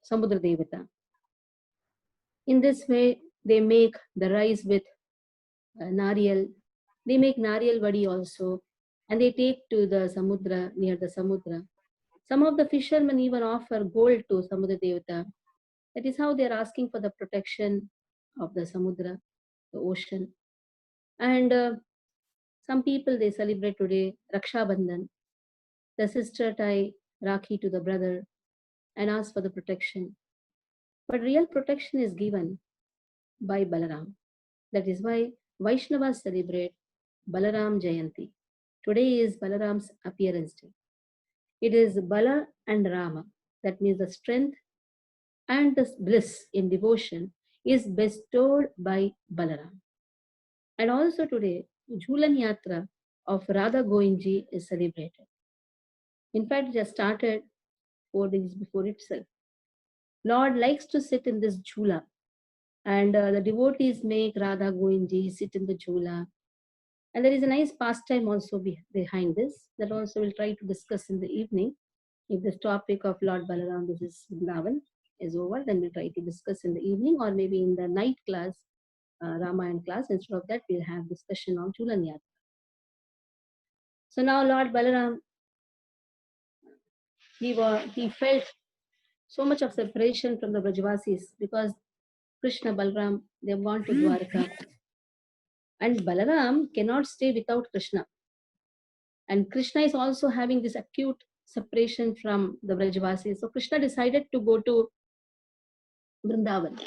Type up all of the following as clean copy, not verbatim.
Samudra Devata. In this way, they make the rice with nariyal. They make nariyal vadi also, and they take to the Samudra, near the Samudra. Some of the fishermen even offer gold to Samudra Devata. That is how they are asking for the protection of the Samudra, the ocean. And some people, they celebrate today Raksha Bandhan. The sister tie Rakhi to the brother and ask for the protection. But real protection is given by Balaram. That is why Vaishnavas celebrate Balaram Jayanti. Today is Balaram's appearance day. It is Bala and Rama. That means the strength and the bliss in devotion is bestowed by Balaram. And also today, Jhulan Yatra of Radha Govinji is celebrated. In fact, it has started 4 days before itself. Lord likes to sit in this jhula, and the devotees make Radha Govinji sit in the jhula. And there is a nice pastime also behind this that also we'll try to discuss in the evening. If this topic of Lord Balaram, this is Vrindavan, is over, then we'll try to discuss in the evening or maybe in the night class, Ramayana class. Instead of that, we'll have discussion on Jhulan Yatra. So now Lord Balaram, he felt so much of separation from the Brajavasis because Krishna, Balaram, they have gone to Dwarka. And Balaram cannot stay without Krishna. And Krishna is also having this acute separation from the Brajavasis. So Krishna decided to go to Vrindavan.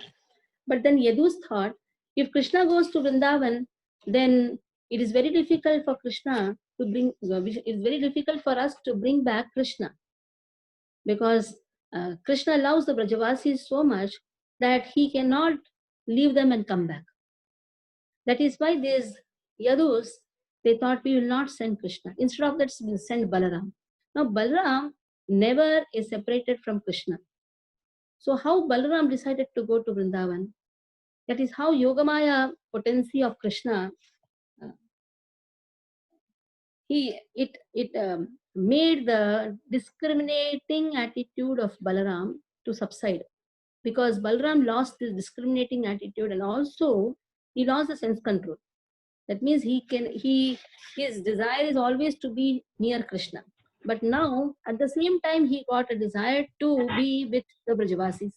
But then Yadu's thought, if Krishna goes to Vrindavan, then it is very difficult for Krishna to bring, it's very difficult for us to bring back Krishna. Because Krishna loves the Brajavasis so much that he cannot leave them and come back. That is why these Yadus, they thought we will not send Krishna. Instead of that, we will send Balaram. Now, Balaram never is separated from Krishna. So, how Balaram decided to go to Vrindavan? That is how Yogamaya potency of Krishna, it made the discriminating attitude of Balaram to subside. Because Balaram lost this discriminating attitude and also he lost the sense control. That means his desire is always to be near Krishna. But now, at the same time, he got a desire to be with the Brajavasis.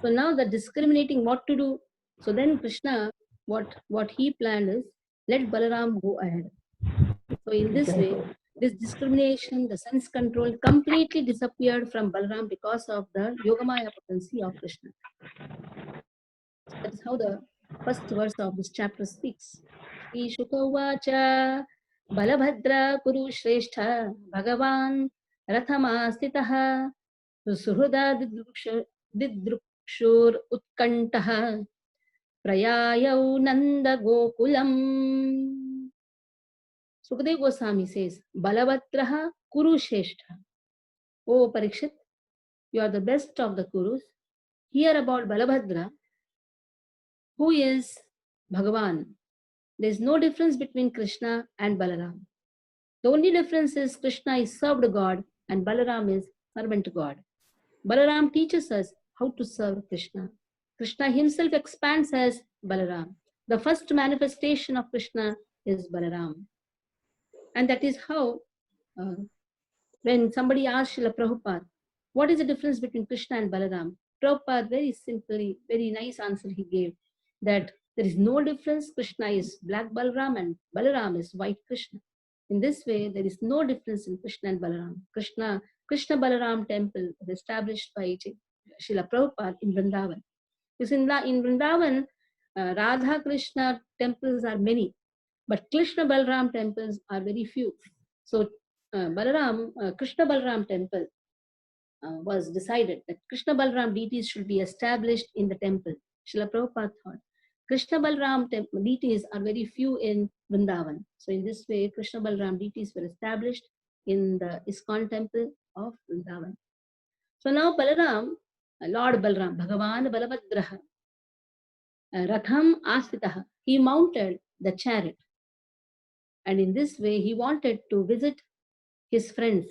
So now the discriminating what to do. So then Krishna, what he planned is, let Balaram go ahead. So in this way, this discrimination, the sense control completely disappeared from Balaram because of the Yogamaya potency of Krishna. That is how the first verse of this chapter speaks. Ishukovacha Balabhadra Kuru Shrestha Bhagavan Rathamasthitaha Suhruda Didrukshur Utkantaha Prayayau Nanda Gokulam. Sukadeva Goswami says, Balabhadraha Kuru Shrestha. O Parikshit, you are the best of the Kurus. Hear about Balabhadra, who is Bhagavan. There is no difference between Krishna and Balaram. The only difference is Krishna is served God and Balaram is servant God. Balaram teaches us how to serve Krishna. Krishna himself expands as Balaram. The first manifestation of Krishna is Balaram. And that is how, when somebody asked Srila Prabhupada, what is the difference between Krishna and Balaram? Prabhupada very simply, very nice answer he gave, that there is no difference. Krishna is black Balaram and Balaram is white Krishna. In this way, there is no difference in Krishna and Balaram. Krishna Balaram temple was established by Srila Prabhupada in Vrindavan. Because in Vrindavan, Radha Krishna temples are many, but Krishna Balaram temples are very few. So Krishna Balaram temple was decided that Krishna Balaram deities should be established in the temple. Srila Prabhupada thought Krishna Balaram deities are very few in Vrindavan. So in this way, Krishna Balaram deities were established in the ISKCON temple of Vrindavan. So now Balaram, Lord Balaram, Bhagavan Balabhadraha, Ratham Asthitaha, he mounted the chariot. And in this way, he wanted to visit his friends.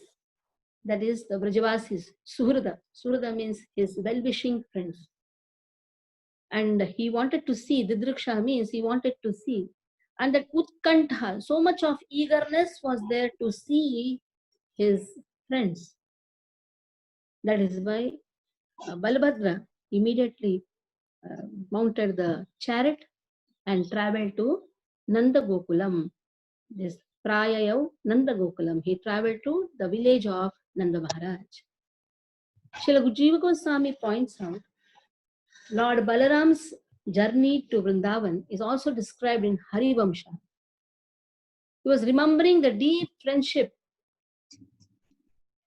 that is the Brajavasis, Suhrada. Suhrada means his well-wishing friends. And he wanted to see, Didraksha means he wanted to see. And that Utkantha, so much of eagerness was there to see his friends. That is why Balabhadra immediately mounted the chariot and traveled to Nanda Gokulam. This Prayayav Nanda Gokulam. He traveled to the village of Nanda Maharaj. Srila Jiva Goswami points out Lord Balaram's journey to Vrindavan is also described in Harivamsha. He was remembering the deep friendship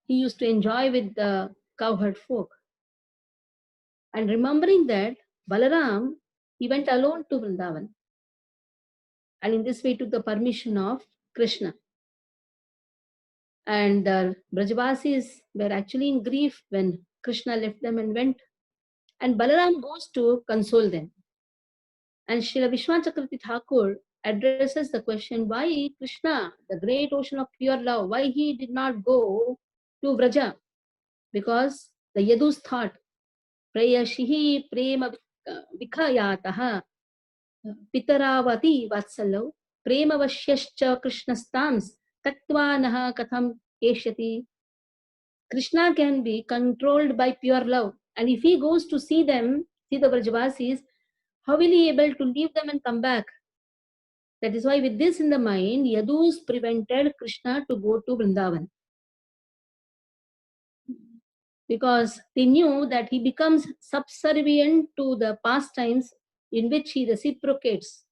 he used to enjoy with the cowherd folk. And remembering that Balaram, he went alone to Vrindavan. And in this way took the permission of Krishna. And the Brajavasis were actually in grief when Krishna left them and went. And Balaram goes to console them. And Srila Vishwachakravarti Thakur addresses the question, why Krishna, the great ocean of pure love, why he did not go to Vraja? Because the Yadus thought, Prayashihi prema vikhayataha pitaravati vatsalau prema vashyascha krishnastams tatvanaha katham keshyati. Krishna can be controlled by pure love. And if he goes to see them, see the Vrajavasis, how will he able to leave them and come back? That is why with this in the mind, Yadus prevented Krishna to go to Vrindavan. Because they knew that he becomes subservient to the pastimes in which he reciprocates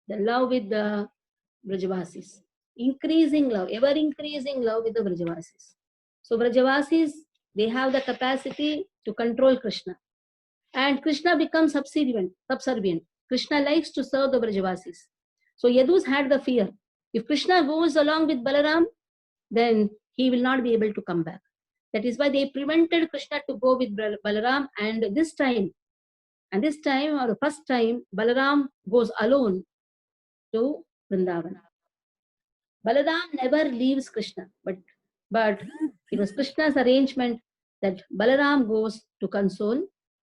the love with the Vrajavasis. Increasing love, ever increasing love with the Vrajavasis. So Vrajavasis, they have the capacity to control Krishna. And Krishna becomes subservient. Krishna likes to serve the Vrajavasis. So Yadus had the fear. If Krishna goes along with Balaram, then he will not be able to come back. That is why they prevented Krishna to go with Balaram. And this time, or the first time, Balaram goes alone to Vrindavan. Balaram never leaves Krishna, but it was Krishna's arrangement that Balaram goes to console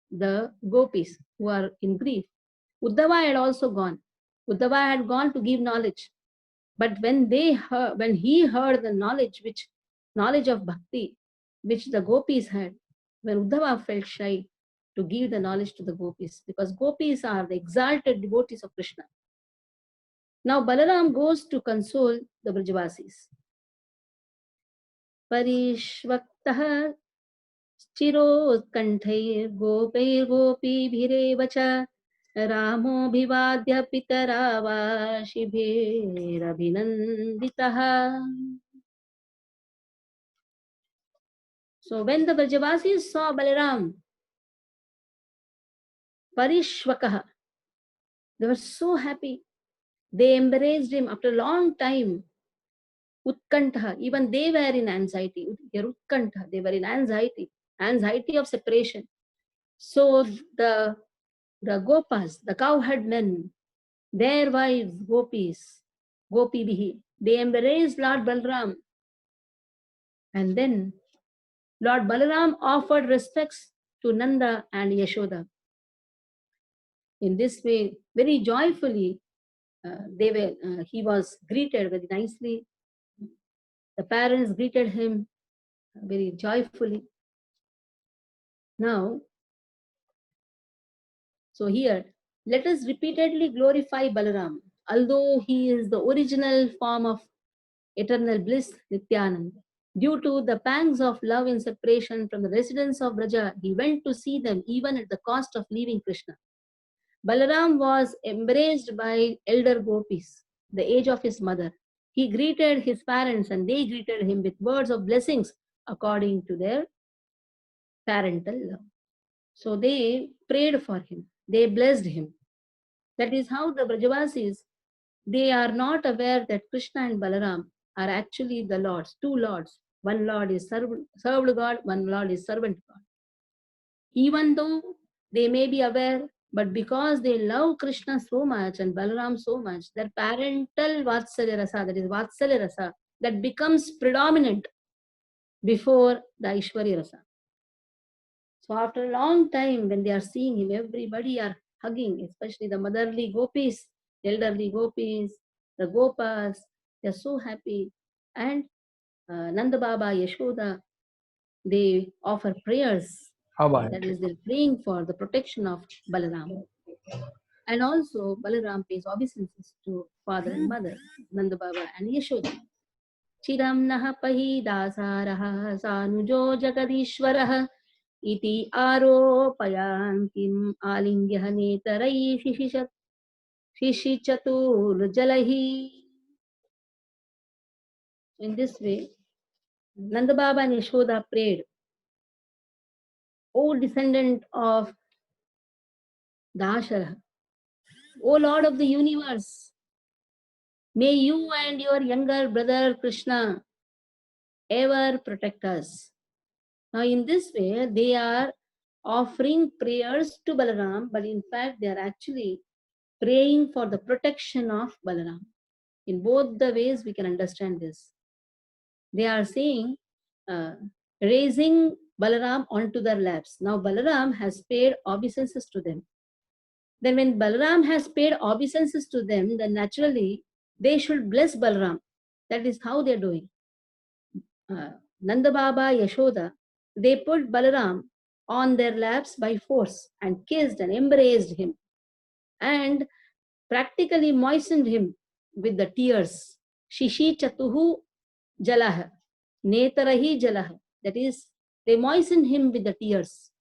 the gopis who are in grief. Uddhava had also gone. Uddhava had gone to give knowledge. But when he heard the knowledge of bhakti, which the gopis had, when Uddhava felt shy to give the knowledge to the gopis, because gopis are the exalted devotees of Krishna. Now Balaram goes to console the Brajavasis. Parishvaktah chirotkanthair gopair gopibhirev cha Ramo bhivadya pitarava shibhir abhinanditah. So when the Brajavasis saw Balaram, Parishvakah, they were so happy. They embraced him after a long time. Utkantha, even they were in anxiety. Utkantha, they were in anxiety of separation. So the gopas, the cowherd men, their wives, gopis, gopibihi, they embraced Lord Balaram. And then Lord Balaram offered respects to Nanda and Yashoda. In this way, very joyfully, he was greeted very nicely. The parents greeted him very joyfully. Now, so here, let us repeatedly glorify Balaram, although he is the original form of eternal bliss, Nityananda. Due to the pangs of love and separation from the residents of Braja, he went to see them even at the cost of leaving Krishna. Balaram was embraced by elder gopis, the age of his mother. He greeted his parents and they greeted him with words of blessings according to their parental love. So they prayed for him. They blessed him. That is how the Brajavasis, they are not aware that Krishna and Balaram are actually the lords, two lords. One lord is served God, one lord is servant God. Even though they may be aware, but because they love Krishna so much and Balaram so much, their parental Vatsalya Rasa, that is Vatsalya Rasa, that becomes predominant. before the Aishwarya Rasa. So after a long time, when they are seeing him, everybody are hugging, especially the motherly gopis, elderly gopis, the gopas. They are so happy. And Nanda Baba, Yashoda, they offer prayers. That is, they're praying for the protection of Balaram. And also, Balaram pays obeisances to father and mother, Nanda Baba and Yashoda. चिरं नः पहिदासारः सानुजो जगदीश्वरः इति आरोपयान्तिम् आलिङ्ग्य नेतरैः शिशिचतुर्जलैः. In this way, Nanda Baba and Yashoda prayed, O descendant of Dashara, O Lord of the universe, may you and your younger brother Krishna ever protect us. Now, in this way, they are offering prayers to Balaram, but in fact, they are actually praying for the protection of Balaram. In both the ways, we can understand this. They are saying, raising Balaram onto their laps. Now, Balaram has paid obeisances to them. Then, when Balaram has paid obeisances to them, then naturally they should bless Balaram. That is how they are doing. Nanda Baba, Yashoda, they put Balaram on their laps by force and kissed and embraced him and practically moistened him with the tears. Shishi chatuhu jalah, netarahi jalah. That is, they moistened him with the tears.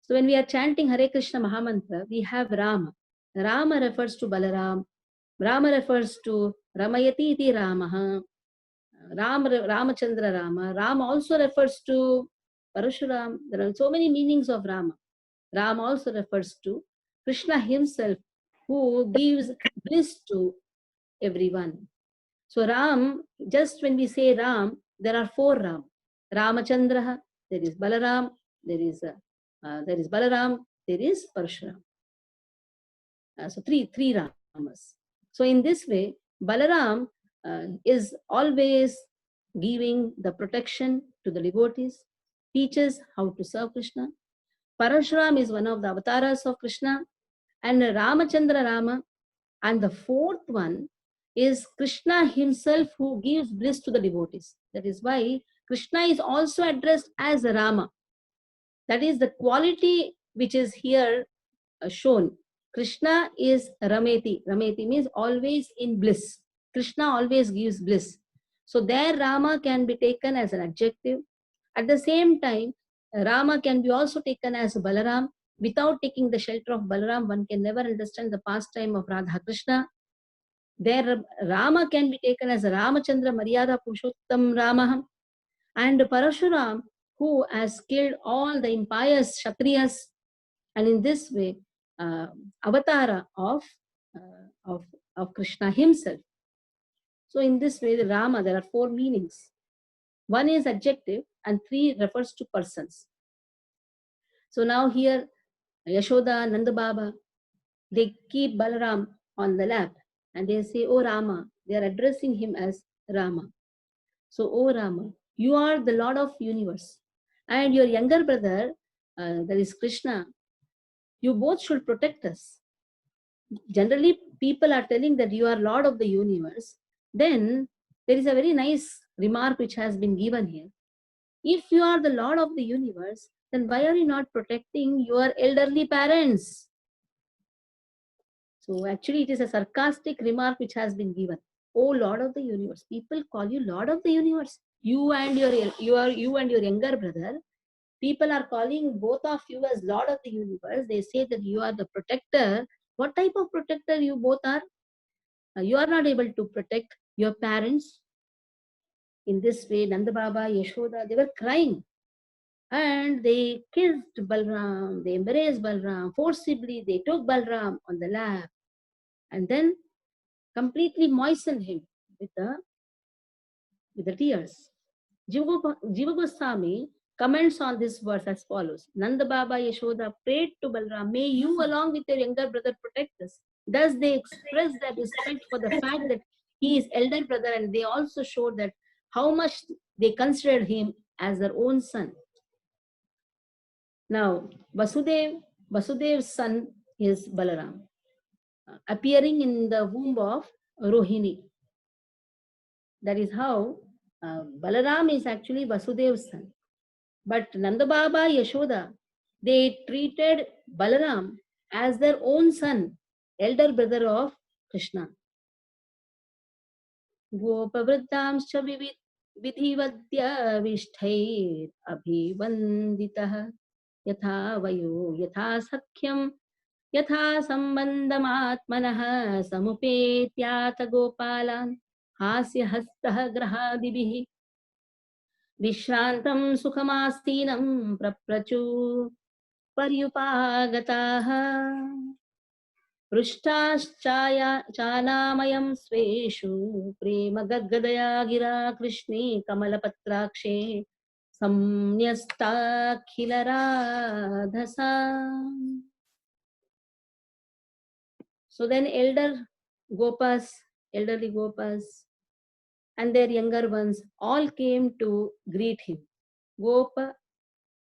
So when we are chanting Hare Krishna Mahamantra, we have Rama. Rama refers to Balaram. Rama refers to Ramayati iti Ramaha. Ramachandra Rama. Ram also refers to Parashuram. There are so many meanings of Rama. Ram also refers to Krishna himself, who gives bliss to everyone. So Ram, just when we say Ram, there are four Ram. Ramachandra, there is Balaram, there is Balaram, there is Parashuram. So three Ramas. So in this way, Balaram is always giving the protection to the devotees, teaches how to serve Krishna. Parashuram is one of the avatars of Krishna, and Ramachandra Rama. And the fourth one is Krishna himself, who gives bliss to the devotees. That is why Krishna is also addressed as Rama. That is the quality which is here shown. Krishna is Rameti. Rameti means always in bliss. Krishna always gives bliss. So there Rama can be taken as an adjective. At the same time, Rama can be also taken as Balaram. Without taking the shelter of Balaram, one can never understand the pastime of Radha Krishna. There Rama can be taken as Ramachandra Maryada Purushottam Rama, and Parashuram, who has killed all the impious Kshatriyas, and in this way avatara of Krishna himself. So in this way, the Rama, there are four meanings. One is adjective and three refers to persons. So now here Yashoda, Nanda Baba, they keep Balaram on the lap and they say, "Oh Rama," they are addressing him as Rama. So, "Oh Rama, you are the Lord of universe, and your younger brother, that is Krishna, you both should protect us." Generally, people are telling that you are Lord of the universe. Then there is a very nice remark which has been given here. If you are the Lord of the universe, then why are you not protecting your elderly parents? So actually, it is a sarcastic remark which has been given. "Oh Lord of the universe," people call you Lord of the universe. You and your younger brother, people are calling both of you as Lord of the universe. They say that you are the protector. What type of protector you both are? You are not able to protect your parents. In this way, Nanda Baba, Yashoda, they were crying. And they kissed Balram, they embraced Balram forcibly, they took Balram on the lap and then completely moistened him with the tears. Jiva Goswami comments on this verse as follows: Nanda Baba Yashoda prayed to Balram, "May you along with your younger brother protect us." Thus they express their respect for the fact that he is elder brother, and they also showed that how much They considered him as their own son. Now, Vasudev's son is Balaram, appearing in the womb of Rohini. That is how Balaram is actually Vasudev's son. But Nanda Baba, Yashoda, they treated Balaram as their own son, elder brother of Krishna. गोपवृद्धांश्च विधिवद्यविष्ठैरभिवन्दितः यथा वयो यथा सख्यं यथा सम्बन्धमात्मनः समुपेत्याथ गोपालान् हास्यहस्तः ग्रहादिभिः विश्रान्तं सुखमासीनं प्रप्रचु पर्युपागताः पृष्ठाश्चानामयं स्वेषु प्रेम गद्गदया गिरा कृष्णे कमलपत्राक्षे संन्यस्ताखिलराधसा. So then elderly Gopas and their younger ones all came to greet him. Gopa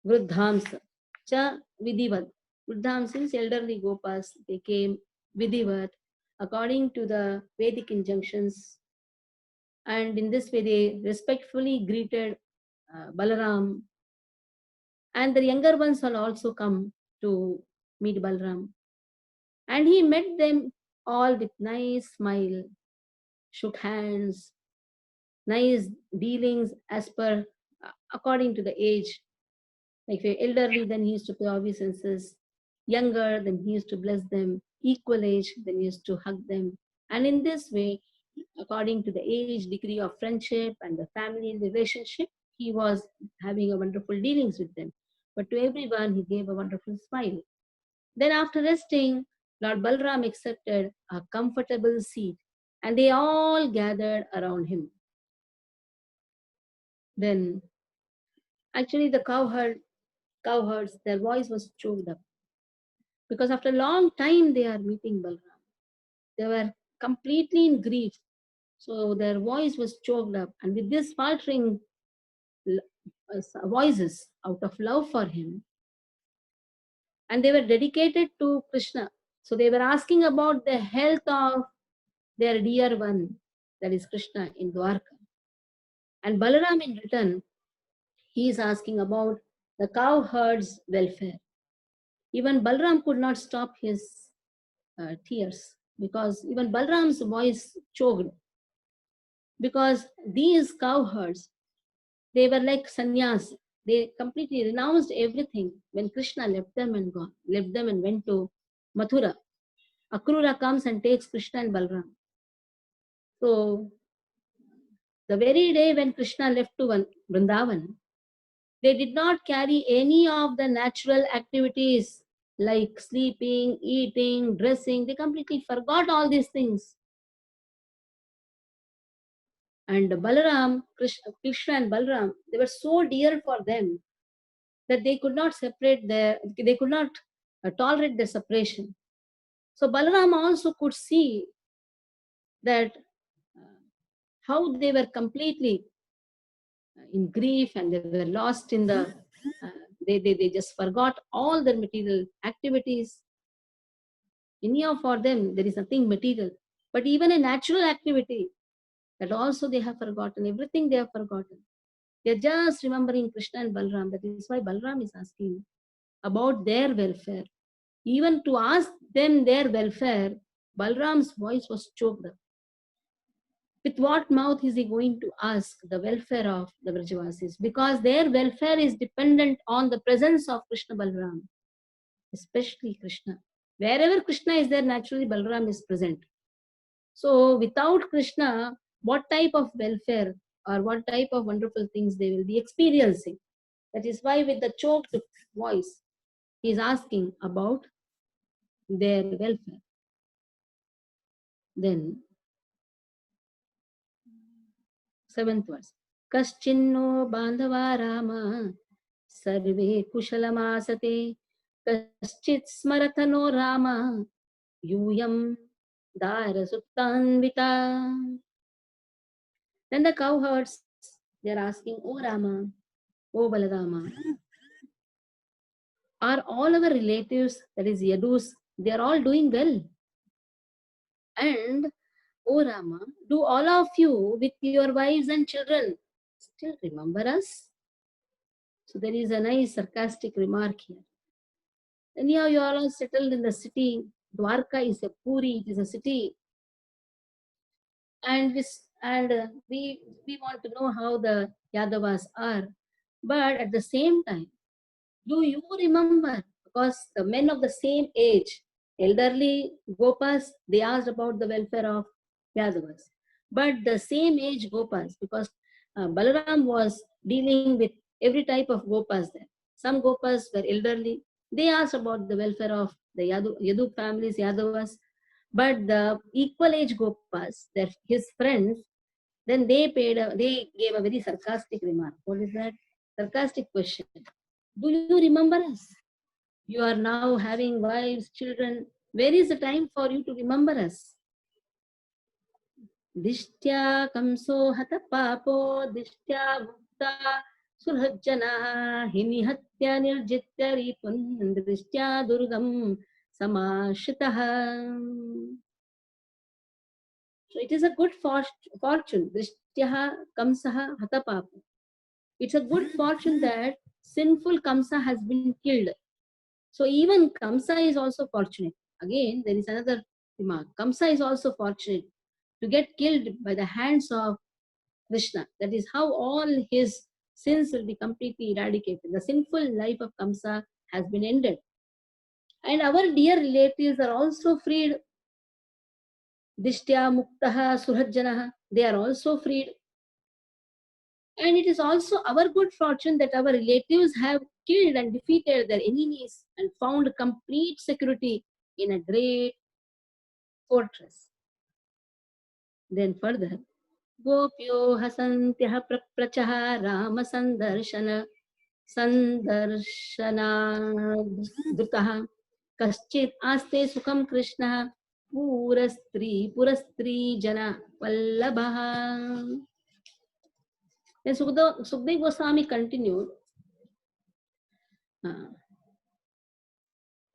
Vruddhamsa cha Vidivat. Vruddhams means elderly Gopas. They came Vidivat according to the Vedic injunctions. And in this way, they respectfully greeted Balaram. And the younger ones will also come to meet Balaram. And he met them all with nice smile, shook hands, nice dealings as per according to the age. Like if you're elderly, then he used to pay obeisances. Younger, then he used to bless them. Equal age, then he used to hug them. And in this way, according to the age, degree of friendship and the family relationship, he was having a wonderful dealings with them. But to everyone, he gave a wonderful smile. Then after resting, Lord Balram accepted a comfortable seat and they all gathered around him. Then actually the cowherds, their voice was choked up. Because after a long time they are meeting Balram. They were completely in grief. So their voice was choked up. And with this faltering voices out of love for him, and they were dedicated to Krishna. So they were asking about the health of their dear one, that is Krishna in Dwarka. And Balaram in return, he is asking about the cowherds' welfare. Even Balaram could not stop his tears because even Balaram's voice choked. Because these cowherds, they were like sannyas. They completely renounced everything when Krishna left them and went to Mathura. Akrura comes and takes Krishna and Balaram. So the very day when Krishna left to Vrindavan, they did not carry any of the natural activities like sleeping, eating, dressing. They completely forgot all these things. And Balaram, Krishna and Balaram, they were so dear for them that they could not tolerate their separation. So Balaram also could see that how they were completely in grief and they were lost in the, they just forgot all their material activities. Anyhow, for them, there is nothing material. But even a natural activity, that also they have forgotten. Everything they have forgotten. They are just remembering Krishna and Balaram. That is why Balaram is asking about their welfare. Even to ask them their welfare, Balaram's voice was choked up. With what mouth is he going to ask the welfare of the Vrajavasis? Because their welfare is dependent on the presence of Krishna Balaram, especially Krishna. Wherever Krishna is there, naturally Balaram is present. So without Krishna, what type of welfare or what type of wonderful things they will be experiencing? That is why with the choked voice, he is asking about their welfare. Then, 7th verse. Kaschinno bandhava rama sarve kushalamāsate kaschit smaratano rama yuyam dara suttanvita. Then the cowherds They are asking, "Oh Rama, oh Balarama, are all our relatives, that is Yadus, they are all doing well? And oh Rama, do all of you with your wives and children still remember us?" So there is a nice sarcastic remark here. Anyhow, you are all settled in the city. Dwarka is a Puri, it is a city. And we want to know how the Yadavas are. But at the same time, do you remember? Because the men of the same age, elderly Gopas, they asked about the welfare of Yadavas. But the same age Gopas, because Balaram was dealing with every type of Gopas there. Some Gopas were elderly. They asked about the welfare of the Yadu families, Yadavas. But the equal age Gopas, his friends, then they gave a very sarcastic remark. What is that? Sarcastic question. Do you remember us? You are now having wives, children. Where is the time for you to remember us? Dishtya kamso hata papo, dishtya mukta surhajjana, hinihatya nirjitya ripun, dishtya durgam samashitaha. So it is a good fortune. Dishtya kamsaha hata papo. It's a good fortune that sinful Kamsa has been killed. So even Kamsa is also fortunate. Again, there is another remark. Kamsa is also fortunate to get killed by the hands of Krishna. That is how all his sins will be completely eradicated. The sinful life of Kamsa has been ended. And our dear relatives are also freed. Dishtya Muktaha Surajjanaha. They are also freed. And it is also our good fortune that our relatives have killed and defeated their enemies and found complete security in a great fortress. Then further, Gopyo Hasantyah Prachaha Rama Sandarshana Kaschit Aste Sukham Krishna Purastri Jana Vallabha. Then Sukdev Goswami continued, uh,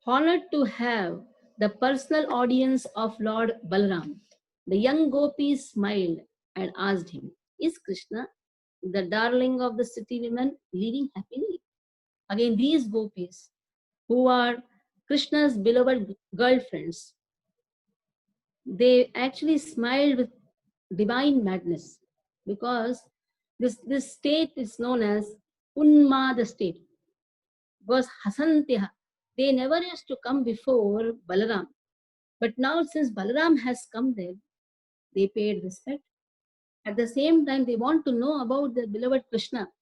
honored to have the personal audience of Lord Balaram. The young gopis smiled and asked him, "Is Krishna, the darling of the city women, living happily?" Again, these gopis, who are Krishna's beloved girlfriends, they actually smiled with divine madness, because this state is known as Unmada state. Was Hasantya. They never used to come before Balaram. But now, since Balaram has come there, they paid respect. At the same time, they want to know about their beloved Krishna.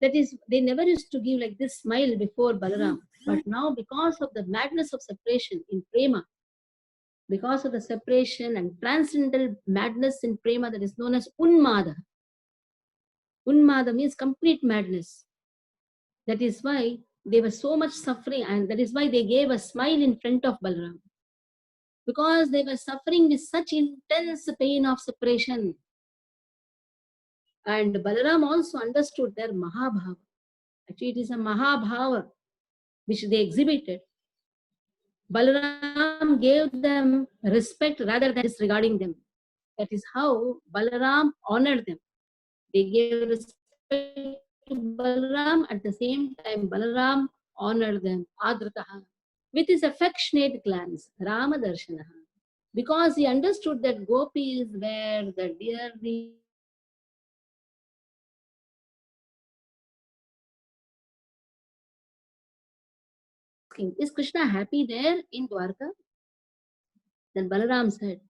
That is, they never used to give like this smile before Balaram. But now, because of the madness of separation in Prema, because of the separation and transcendental madness in Prema that is known as Unmada. Unmada means complete madness. That is why they were so much suffering, and that is why they gave a smile in front of Balaram. Because they were suffering with such intense pain of separation. And Balaram also understood their Mahabhava. Actually, it is a Mahabhava which they exhibited. Balaram gave them respect rather than disregarding them. That is how Balaram honored them. They gave respect to Balaram, at the same time Balaram honored them, Adrataha, with his affectionate glance, Rama Darshanaha, because he understood that gopis were the dearly asking, "Is Krishna happy there in Dwarka?" Then Balaram said,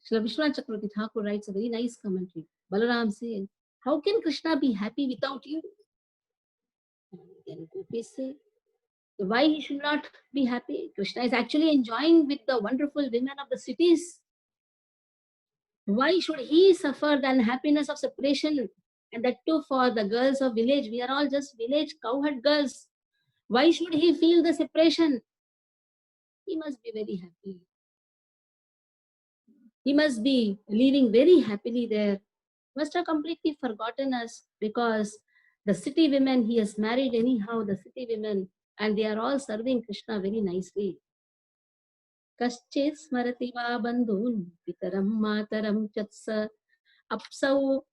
Srila Vishwanath Chakravarti Thakur writes a very nice commentary. Balaram said, "How can Krishna be happy without you?" Then gopis say, why he should not be happy? Krishna is actually enjoying with the wonderful women of the cities. Why should he suffer the unhappiness of separation? And that too for the girls of village. We are all just village cowherd girls. Why should he feel the separation? He must be very happy. He must be living very happily there. Must have completely forgotten us, because the city women he has married anyhow, the city women, and they are all serving Krishna very nicely. Kaschit smrati va bandhun pitaram mataram chatsa apsau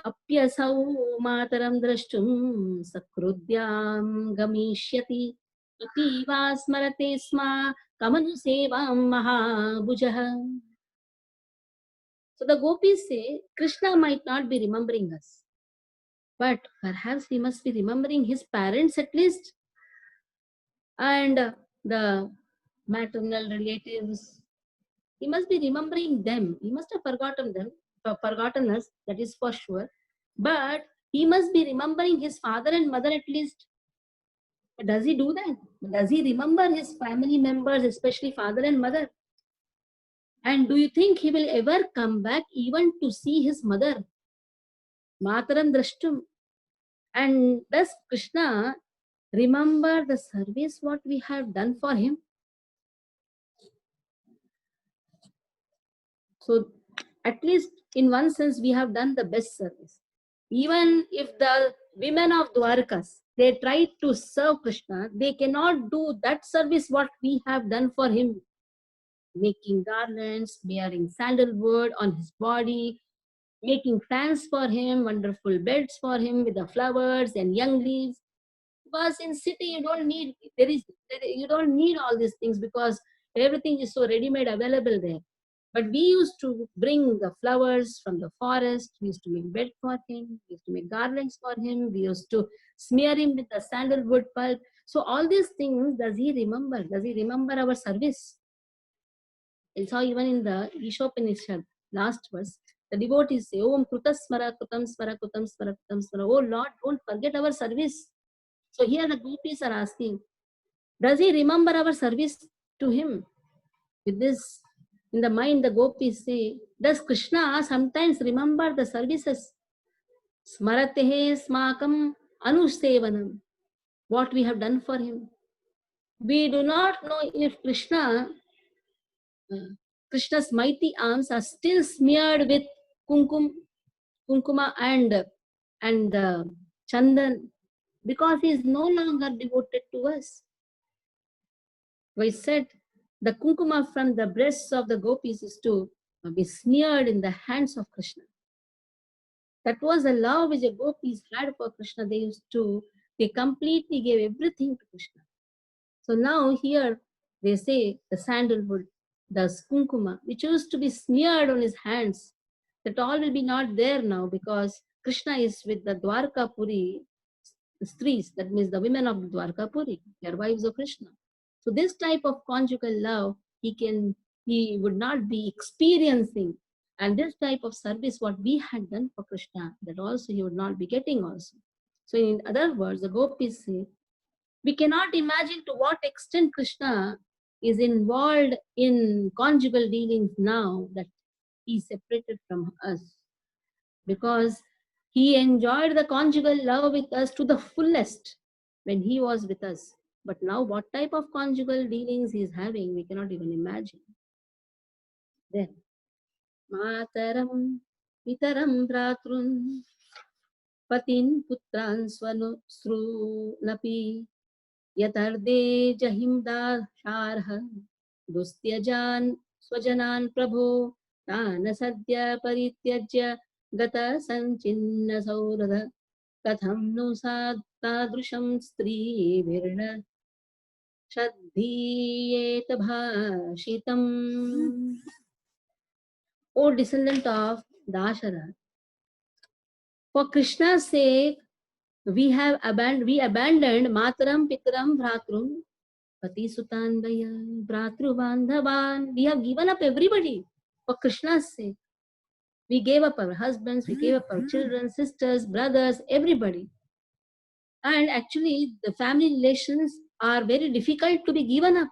apyasau mataram drashtum sakrudyam gamishyati iti va smrate sma kamanu sevam mahabujah. So the gopis say Krishna might not be remembering us, but perhaps he must be remembering his parents at least, and the maternal relatives. He must be remembering them. He must have forgotten them, forgotten us, that is for sure. But he must be remembering his father and mother at least. But does he do that? Does he remember his family members, especially father and mother? And do you think he will ever come back even to see his mother? Mataram drashtum. And does Krishna remember the service what we have done for him? So at least in one sense we have done the best service. Even if the women of Dwarkas, they tried to serve Krishna, they cannot do that service what we have done for him. Making garlands, wearing sandalwood on his body, making fans for him, wonderful beds for him with the flowers and young leaves. Because in city you don't need, you don't need all these things, because everything is so ready made available there. But we used to bring the flowers from the forest. We used to make bed for him. We used to make garlands for him. We used to smear him with the sandalwood pulp. So all these things, does he remember? Does he remember our service? I saw even in the Ishopanishad, last verse, the devotees say, Om Krutasmara, Krutam Smara, Krutam Smara, Krutam Smara. Oh Lord, don't forget our service. So here the gopis are asking, does he remember our service to him? With this in the mind, the gopis say, does Krishna sometimes remember the services? Smaratehe smakam anusevanam, what we have done for him. We do not know if Krishna's mighty arms are still smeared with kunkuma and chandan, because he is no longer devoted to us. We said the kunkuma from the breasts of the gopis is to be smeared in the hands of Krishna. That was the love which the gopis had for Krishna. They completely gave everything to Krishna. So now here they say the sandalwood, the kunkuma, which used to be smeared on his hands, that all will be not there now, because Krishna is with the Dwarkapuri strees, that means the women of Dwarkapuri, they are wives of Krishna. So this type of conjugal love he would not be experiencing, and this type of service what we had done for Krishna, that also he would not be getting also. So in other words, the gopis say, we cannot imagine to what extent Krishna is involved in conjugal dealings now that he is separated from us, because he enjoyed the conjugal love with us to the fullest when he was with us. But now what type of conjugal dealings he is having, we cannot even imagine. Then, Mataram Pitaram Bhratrun Patin Putran Srunapi Yatarde Jahimda Sharha Dustyajaan Swajanan Prabho Tana Sadya Parityajya Gata Sanchinna Saurada Katham no Tadrusham Stri Virna Shraddhiyet Bhashitam. O descendant of Dasharatha, for Krishna's sake, we abandoned Mataram, Pitaram, Bhratrum, Pati Sutanvaya, Bhratru Bandhavan. We have given up everybody for Krishna's sake. We gave up our husbands, we gave up our children, sisters, brothers, everybody. And actually, the family relations are very difficult to be given up.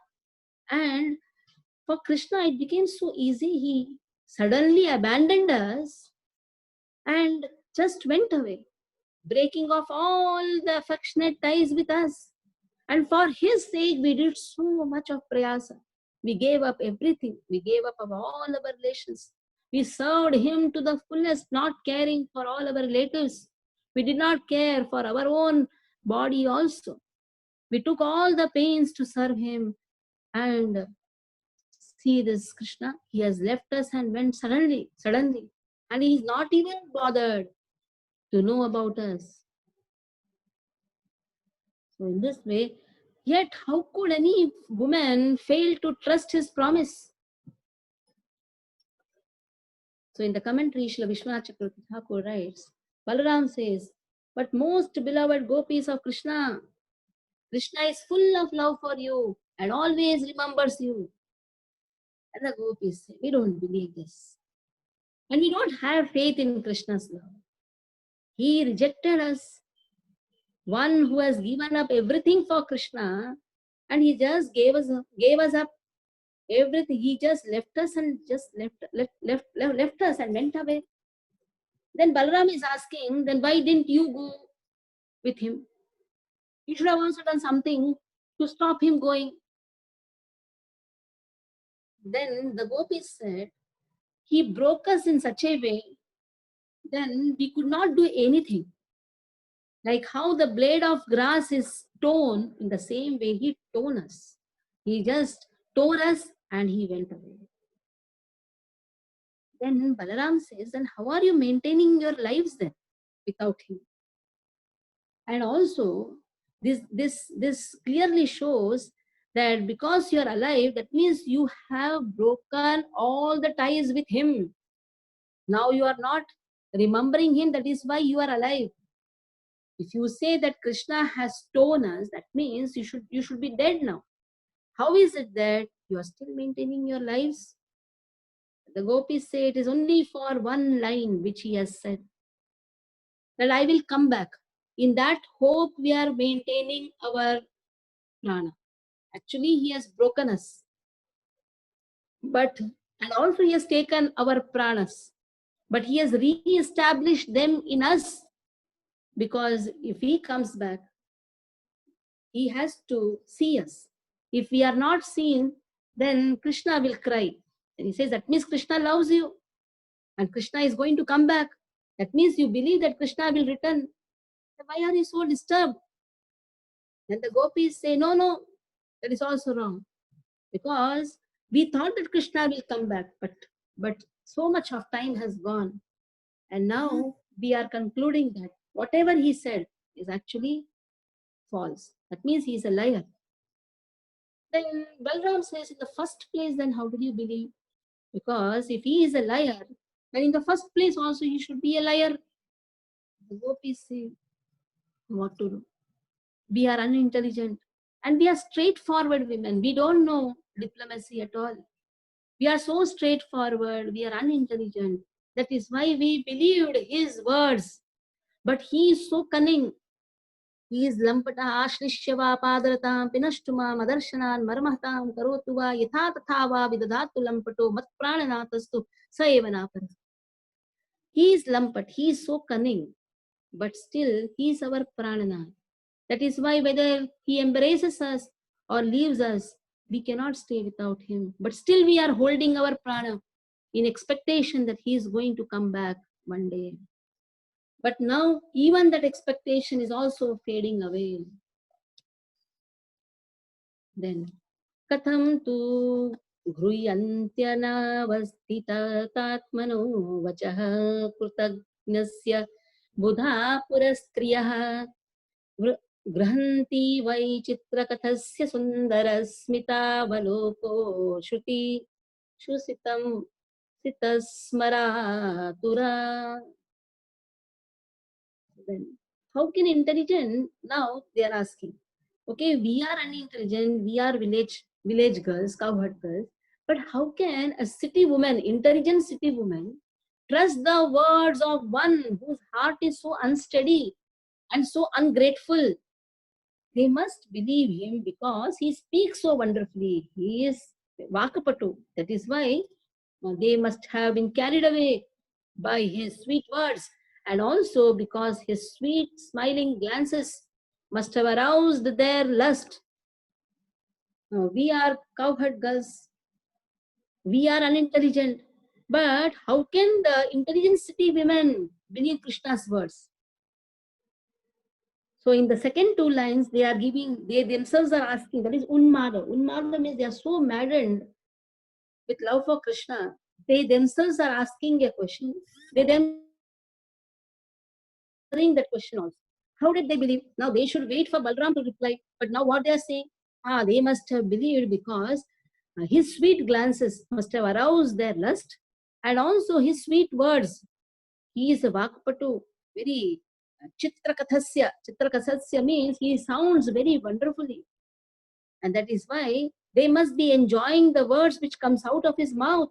And for Krishna, it became so easy. He suddenly abandoned us and just went away, breaking off all the affectionate ties with us. And for his sake, we did so much of prayasa. We gave up everything. We gave up all our relations. We served him to the fullest, not caring for all our relatives. We did not care for our own body also. We took all the pains to serve him. And see this Krishna, he has left us and went suddenly. And he is not even bothered to know about us. So in this way, yet how could any woman fail to trust his promise? So in the commentary, Srila Vishwanath Chakravarti Thakur writes, Balaram says, but most beloved gopis of Krishna, Krishna is full of love for you and always remembers you. And the gopis say, we don't believe this. And we don't have faith in Krishna's love. He rejected us. One who has given up everything for Krishna, and he just gave us up everything. He just left us and just left us and went away. Then Balaram is asking, then why didn't you go with him? You should have also done something to stop him going. Then the gopis said, he broke us in such a way, then we could not do anything. Like how the blade of grass is torn, in the same way he torn us. He just tore us and he went away. Then Balaram says, then how are you maintaining your lives then without him? And also, this clearly shows that because you are alive, that means you have broken all the ties with him. Now you are not remembering him, that is why you are alive. If you say that Krishna has torn us, that means you should be dead now. How is it that you are still maintaining your lives? The gopis say it is only for one line which he has said, that I will come back. In that hope we are maintaining our prana. Actually, he has broken us. And also he has taken our pranas. But he has re-established them in us. Because if he comes back, he has to see us. If we are not seen, then Krishna will cry. And he says, that means Krishna loves you. And Krishna is going to come back. That means you believe that Krishna will return. Why are you so disturbed? Then the gopis say, no, that is also wrong. Because we thought that Krishna will come back, but so much of time has gone. And now we are concluding that whatever he said is actually false. That means he is a liar. Then Balram says, in the first place, then how do you believe? Because if he is a liar, then in the first place also he should be a liar. The gopis say, what to do? We are unintelligent and we are straightforward women. We don't know diplomacy at all. We are so straightforward, we are unintelligent. That is why we believed his words. But he is so cunning. He is lampata ashrishyava padratam pinashtuma madarshanan marmahtam karotuva yatha tathava vidadatu lampato mat prananatastu saevanapar. He is lampat, he is so cunning, but still he is our prananath. That is why whether he embraces us or leaves us, we cannot stay without him. But still we are holding our prana in expectation that he is going to come back one day. But now even that expectation is also fading away. Then, katham tu ghruyantyanavastitatmano vachaha krutagnasya buddha purastriyah गृहन्ति why चित्रकथस्य सुन्दरस्मितावलोको Shruti शुसितं सितस्मरातुरा. Then how can intelligent, now they are asking, okay, we are unintelligent, we are village girls, cowherd girls, but how can a city woman, intelligent city woman, trust the words of one whose heart is so unsteady and so ungrateful? They must believe him because he speaks so wonderfully. He is Vakapatu. That is why they must have been carried away by his sweet words, and also because his sweet smiling glances must have aroused their lust. We are cowherd girls. We are unintelligent. But how can the intelligent city women believe Krishna's words? So in the second two lines, they are giving, they themselves are asking, that is unmada. Unmada means they are so maddened with love for Krishna. They themselves are asking a question. They themselves are answering that question also. How did they believe? Now they should wait for Balram to reply. But now what they are saying? They must have believed because his sweet glances must have aroused their lust, and also his sweet words. He is a Vakpatu, very Chitrakathasya. Chitrakathasya means he sounds very wonderfully. And that is why they must be enjoying the words which comes out of his mouth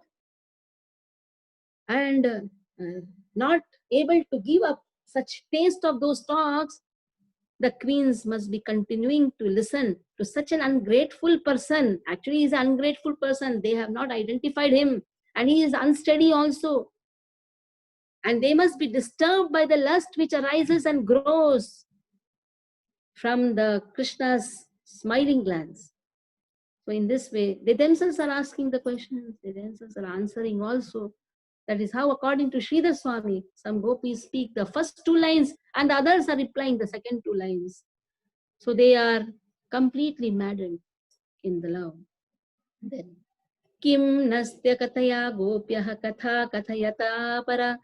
and not able to give up such taste of those talks. The queens must be continuing to listen to such an ungrateful person. Actually, he is an ungrateful person. They have not identified him, and he is unsteady also. And they must be disturbed by the lust which arises and grows from the Krishna's smiling glance. So in this way, they themselves are asking the questions, they themselves are answering also. That is how, according to Sridhar Swami, some gopis speak the first two lines and the others are replying the second two lines. So they are completely maddened in the love. Then, Kim nastya kataya gopyah katha kathayata para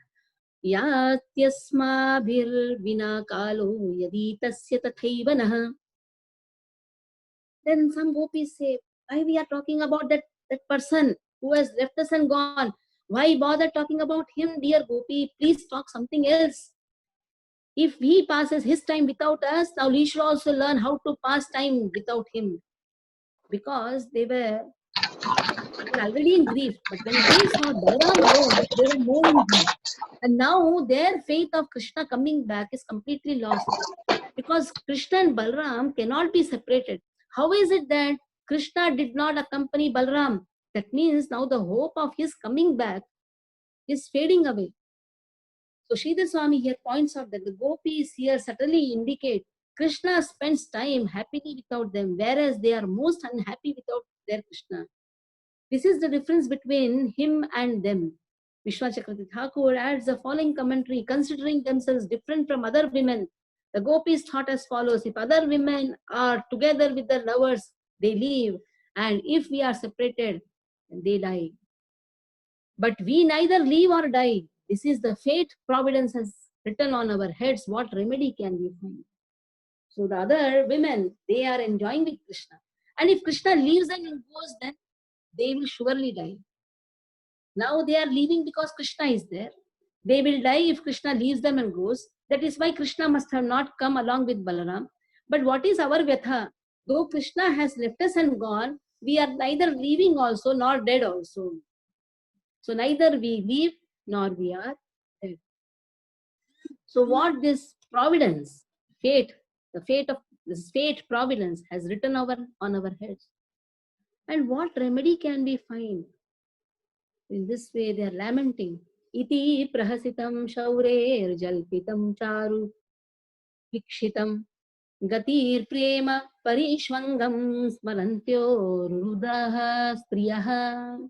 yatyasmabhirvina kalo yadi tasya tathaiva nah. Then some gopis say, why we are talking about that person who has left us and gone? Why bother talking about him, dear gopi? Please talk something else. If he passes his time without us, now we should also learn how to pass time without him. Because they were already in grief. But when they saw Balaram alone, they were more in grief. And now their faith of Krishna coming back is completely lost. Because Krishna and Balaram cannot be separated. How is it that Krishna did not accompany Balaram? That means now the hope of his coming back is fading away. So Sridhar Swami here points out that the gopis here subtly indicate Krishna spends time happily without them, whereas they are most unhappy without their Krishna. This is the difference between him and them. Vishwachakravarti Thakur adds the following commentary, considering themselves different from other women. The gopis thought as follows: if other women are together with their lovers, they live, and if we are separated, they die. But we neither live or die. This is the fate Providence has written on our heads. What remedy can we find? So the other women, they are enjoying with Krishna. And if Krishna leaves them and goes, then they will surely die. Now they are leaving because Krishna is there. They will die if Krishna leaves them and goes. That is why Krishna must have not come along with Balaram. But what is our Vyatha? Though Krishna has left us and gone, we are neither leaving also nor dead also. So neither we live nor we are dead. So what this providence, fate, the fate of this fate providence has written on our heads. And what remedy can we find? In this way they are lamenting. Iti prahasitam shaurer jalpitam charu vikshitam gatir prema parishwangam smarantyo rudaha striyaha.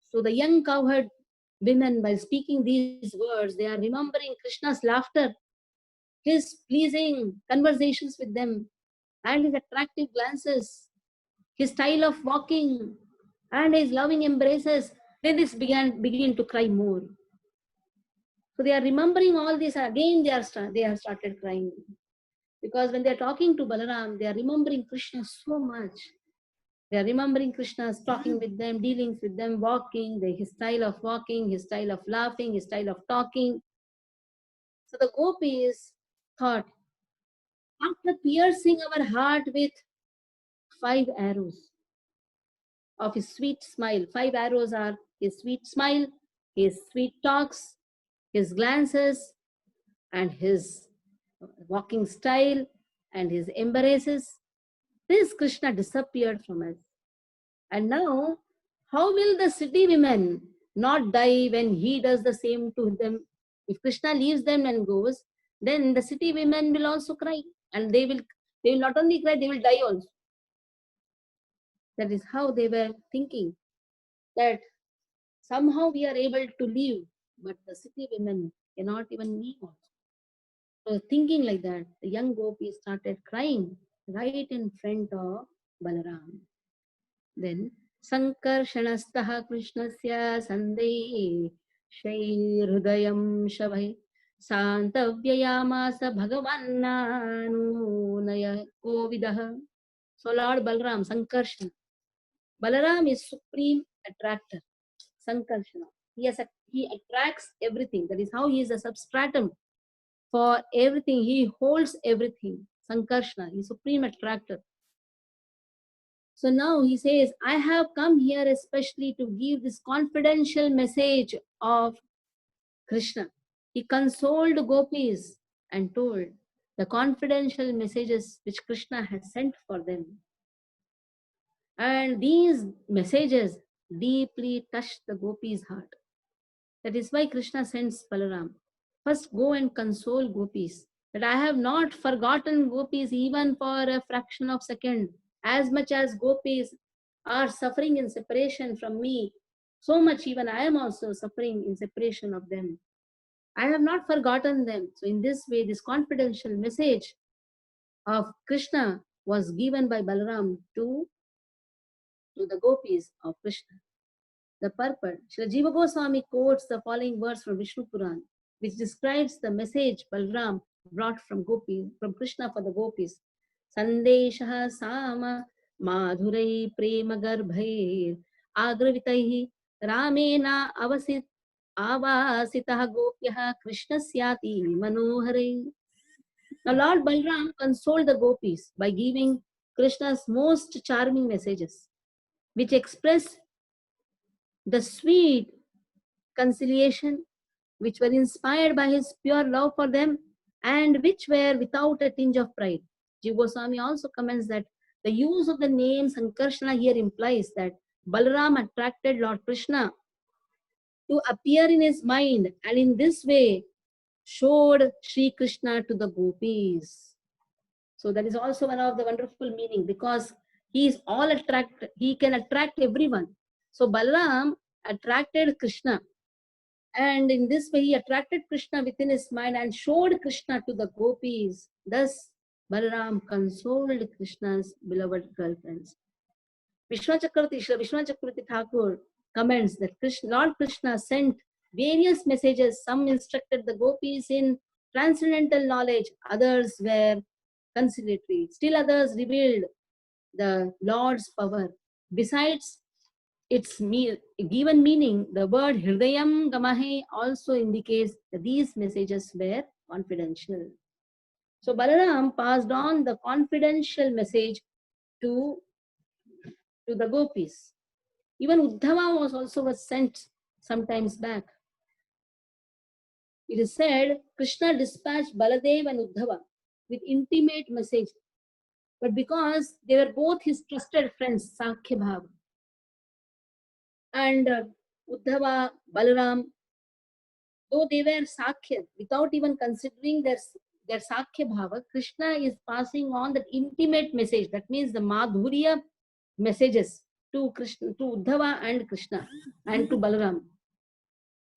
So the young cowherd women, by speaking these words, they are remembering Krishna's laughter, his pleasing conversations with them, and his attractive glances, his style of walking, and his loving embraces. Then this begin to cry more. So they are remembering all this again. They have started crying because when they are talking to Balaram, they are remembering Krishna so much. They are remembering Krishna's talking with them, dealings with them, walking, his style of walking, his style of laughing, his style of talking. So the gopis thought, after piercing our heart with 5 arrows of his sweet smile, 5 arrows are his sweet smile, his sweet talks, his glances, and his walking style, and his embraces. This Krishna disappeared from us. And now, how will the city women not die when he does the same to them? If Krishna leaves them and goes, then the city women will also cry. And they will not only cry, they will die also. That is how they were thinking. That Somehow we are able to live, but the city women cannot even live also. So thinking like that, the young gopi started crying right in front of Balaram. Then Sankarshanastah Krishnasya Sandai Shairudayam Shavai Santavyayamasa Bhagavananunaya Kovidah. So Lord Balaram, Sankarshan. Balaram is supreme attractor. Sankarshana. He attracts everything. That is how he is a substratum for everything. He holds everything. Sankarshana. He is supreme attractor. So now he says, I have come here especially to give this confidential message of Krishna. He consoled gopis and told the confidential messages which Krishna had sent for them. And these messages deeply touched the gopis' heart. That is why Krishna sends Balaram. First, go and console gopis. That I have not forgotten gopis even for a fraction of a second. As much as gopis are suffering in separation from me, so much even I am also suffering in separation of them. I have not forgotten them. So in this way, this confidential message of Krishna was given by Balaram to the gopis of Krishna. The purport. Srila Jiva Goswami quotes the following verse from Vishnu Puran, which describes the message Balram brought from Krishna for the gopis. Sandeshah Sama Madhurai Prema Garbhair Agravitaihi Ramena Avasitah Gopyah Krishnasyati Manoharai. Now Lord Balram consoled the gopis by giving Krishna's most charming messages, which express the sweet conciliation, which were inspired by his pure love for them and which were without a tinge of pride. Jiva Goswami also comments that the use of the name Sankarshana here implies that Balaram attracted Lord Krishna to appear in his mind and in this way showed Sri Krishna to the gopis. So that is also one of the wonderful meaning, because he is all he can attract everyone. So Balaram attracted Krishna, and in this way he attracted Krishna within his mind and showed Krishna to the gopis. Thus Balaram consoled Krishna's beloved girlfriends. Vishwanachakravarti Thakur comments that Lord Krishna sent various messages. Some instructed the gopis in transcendental knowledge, others were conciliatory. Still others revealed the Lord's power. Besides its given meaning, the word Hridayam Gamahe also indicates that these messages were confidential. So Balaram passed on the confidential message to the gopis. Even Uddhava was sent sometimes back. It is said Krishna dispatched Baladev and Uddhava with intimate message, but because they were both his trusted friends, Sakhya Bhava, and Uddhava, Balaram, though they were Sakhya, without even considering their Sakhya Bhava, Krishna is passing on that intimate message. That means the Madhurya messages to Krishna, to Uddhava and Krishna, and to Balaram.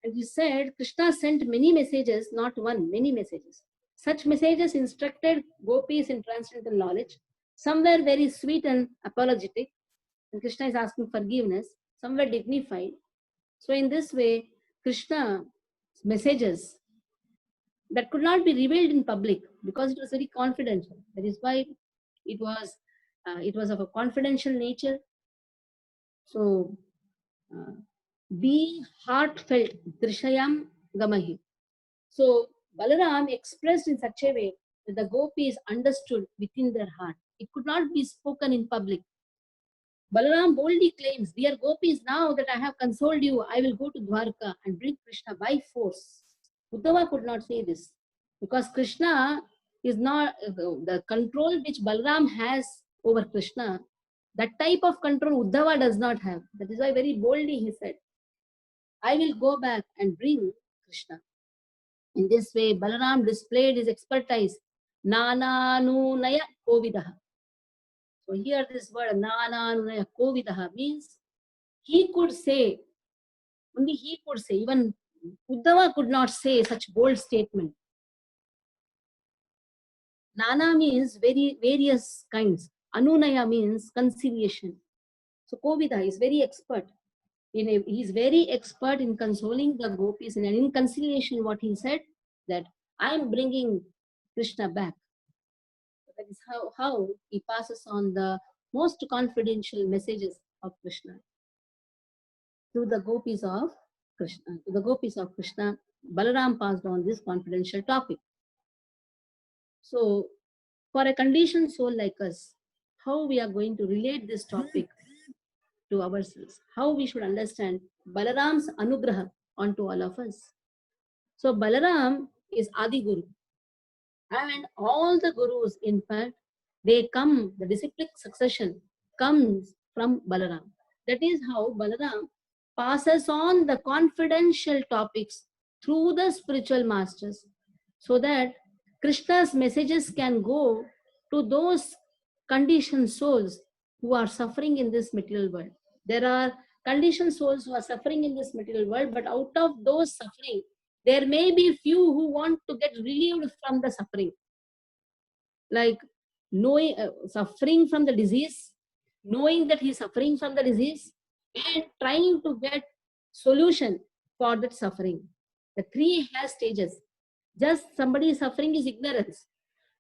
And he said, Krishna sent many messages, not one, many messages. Such messages instructed gopis in transcendental knowledge. Some were very sweet and apologetic, and Krishna is asking forgiveness. Some were dignified. So in this way, Krishna's messages that could not be revealed in public because it was very confidential. That is why it was of a confidential nature. So be heartfelt, drishayam gamahi. So Balaram expressed in such a way that the gopis understood within their heart. It could not be spoken in public. Balaram boldly claims, dear gopis, now that I have consoled you, I will go to Dwarka and bring Krishna by force. Uddhava could not say this because Krishna is not the control which Balaram has over Krishna. That type of control Uddhava does not have. That is why very boldly he said, I will go back and bring Krishna. In this way, Balaram displayed his expertise. Nananunaya Kovidaha. So here this word Nananunaya Kovidaha means he could say Only he could say. Even Uddhava could not say such bold statement. Nana means very various kinds. Anunaya means conciliation. So Kovida is very expert. He is very expert in consoling the gopis, and in conciliation, what he said that I am bringing Krishna back. That is how he passes on the most confidential messages of Krishna to the gopis of Krishna. To the gopis of Krishna, Balaram passed on this confidential topic. So, for a conditioned soul like us, how we are going to relate this topic to ourselves? How we should understand Balaram's anugraha onto all of us? So, Balaram is Adi Guru, and all the gurus, in fact, they come, the disciplic succession comes from Balaram. That is how Balaram passes on the confidential topics through the spiritual masters, so that Krishna's messages can go to those conditioned souls who are suffering in this material world. There are conditioned souls who are suffering in this material world, but out of those suffering, there may be few who want to get relieved from the suffering, like knowing suffering from the disease, knowing that he's suffering from the disease, and trying to get solution for that suffering. The three has stages. Just somebody suffering is ignorance,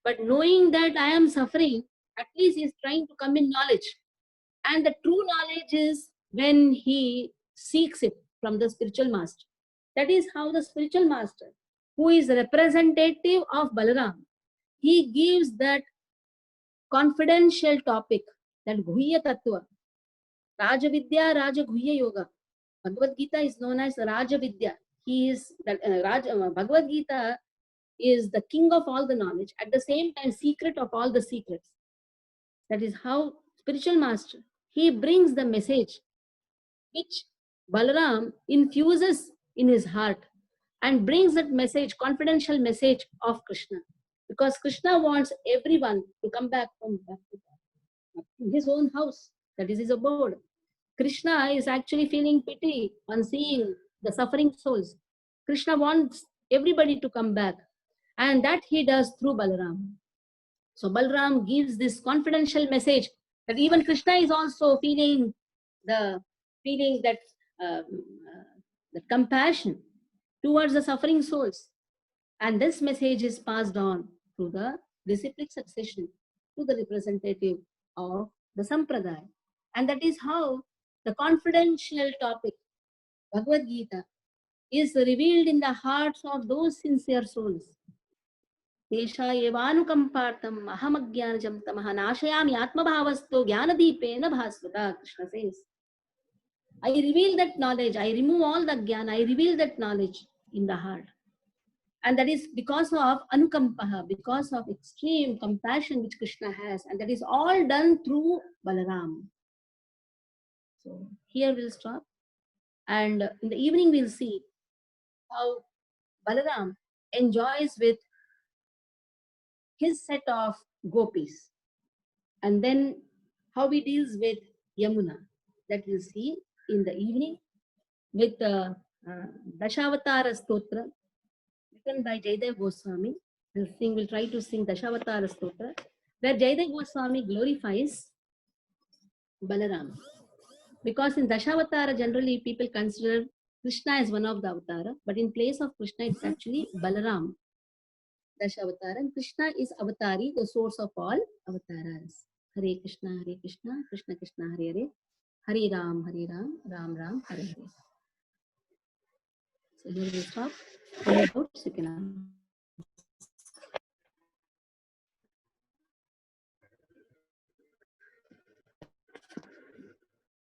but knowing that I am suffering, at least he is trying to come in knowledge. And the true knowledge is when he seeks it from the spiritual master. That is how the spiritual master, who is representative of Balaram, he gives that confidential topic, that Guhya Tattva, Rajavidya, Rajaguhya Yoga. Bhagavad Gita is known as Rajavidya. He is Bhagavad Gita is the king of all the knowledge, at the same time secret of all the secrets. That is how spiritual master, he brings the message which Balaram infuses in his heart and brings that message, confidential message of Krishna. Because Krishna wants everyone to come back to his own house. That is his abode. Krishna is actually feeling pity on seeing the suffering souls. Krishna wants everybody to come back, and that he does through Balaram. So Balaram gives this confidential message that even Krishna is also feeling that uh, that compassion towards the suffering souls, and this message is passed on through the disciplic succession to the representative of the sampradaya, and that is how the confidential topic Bhagavad Gita is revealed in the hearts of those sincere souls. तेषा एवानुकंपार्थम अहमज्ञानजं तमः नाशयामि आत्मभावस्तो ज्ञानदीपेन भास्वता. Krishna says, I reveal that knowledge, I remove all the jnana, I reveal that knowledge in the heart. And that is because of anukampaha, because of extreme compassion which Krishna has, and that is all done through Balaram. So here we'll stop, and in the evening we'll see how Balaram enjoys with his set of gopis, and then how he deals with Yamuna. That we'll see in the evening with Dashavatara Stotra, written by Jaydev Goswami. We'll try to sing Dashavatara Stotra, where Jaydev Goswami glorifies Balaram. Because in Dashavatara, generally people consider Krishna as one of the avatara, but in place of Krishna, it's actually Balaram, Dashavatara. And Krishna is avatari, the source of all avataras. Hare Krishna, Krishna Krishna, Hare Hare, Hare Ram, Ram Ram, Hare Hare. So here we stop. Any doubts you can ask.